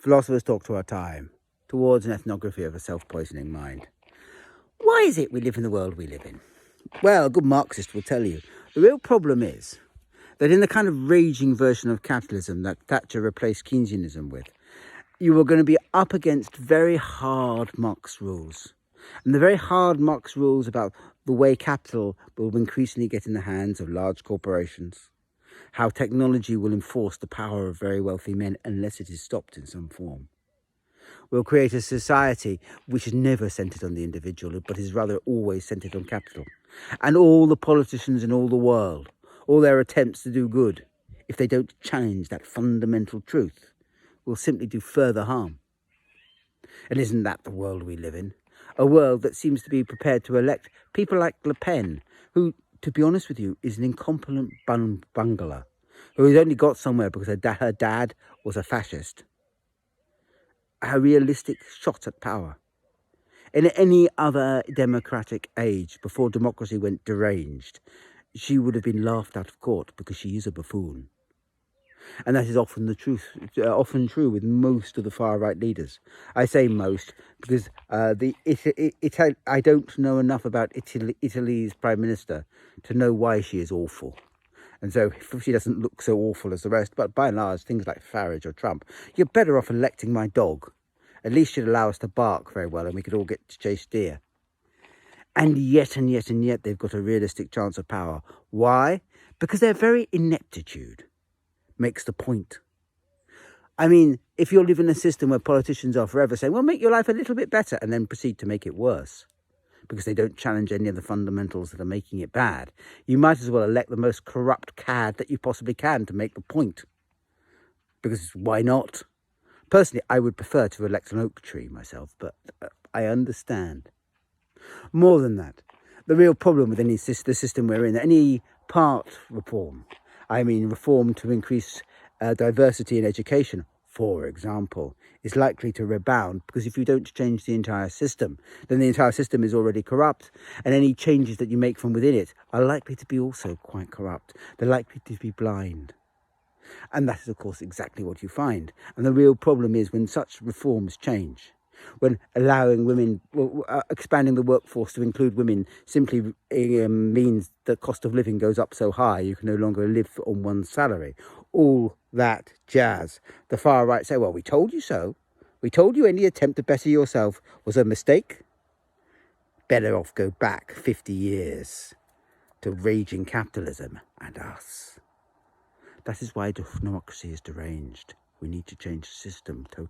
Philosophers talk to our time, towards an ethnography of a self-poisoning mind. Why is it we live in the world we live in? Well, a good Marxist will tell you, the real problem is that in the kind of raging version of capitalism that Thatcher replaced Keynesianism with, you are going to be up against very hard Marx rules. And the very hard Marx rules about the way capital will increasingly get in the hands of large corporations, how technology will enforce the power of very wealthy men unless it is stopped in some form. We'll create a society which is never centred on the individual, but is rather always centred on capital. And all the politicians in all the world, all their attempts to do good, if they don't challenge that fundamental truth, will simply do further harm. And isn't that the world we live in? A world that seems to be prepared to elect people like Le Pen, who, to be honest with you, is an incompetent bungler, who has only got somewhere because her dad was a fascist. A realistic shot at power. In any other democratic age, before democracy went deranged, she would have been laughed out of court because she is a buffoon. And that is often the truth, often true with most of the far-right leaders. I say most because I don't know enough about Italy's Prime Minister to know why she is awful. And so she doesn't look so awful as the rest, but by and large, things like Farage or Trump, you're better off electing my dog. At least she'd allow us to bark very well and we could all get to chase deer. And yet, they've got a realistic chance of power. Why? Because their very ineptitude makes the point. I mean, if you're living in a system where politicians are forever saying, well, make your life a little bit better, and then proceed to make it worse, because they don't challenge any of the fundamentals that are making it bad, you might as well elect the most corrupt cad that you possibly can to make the point. Because why not? Personally, I would prefer to elect an oak tree myself, but I understand. More than that, the real problem with the system we're in, any part reform, I mean reform to increase diversity in education, for example, is likely to rebound because if you don't change the entire system, then the entire system is already corrupt, and any changes that you make from within it are likely to be also quite corrupt. They're likely to be blind. And that is, of course, exactly what you find. And the real problem is when such reforms change, when allowing women, expanding the workforce to include women simply means the cost of living goes up so high you can no longer live on one's salary. All that jazz. The far right say, well, we told you so. We told you any attempt to better yourself was a mistake. Better off go back 50 years to raging capitalism and us. That is why democracy is deranged. We need to change the system totally.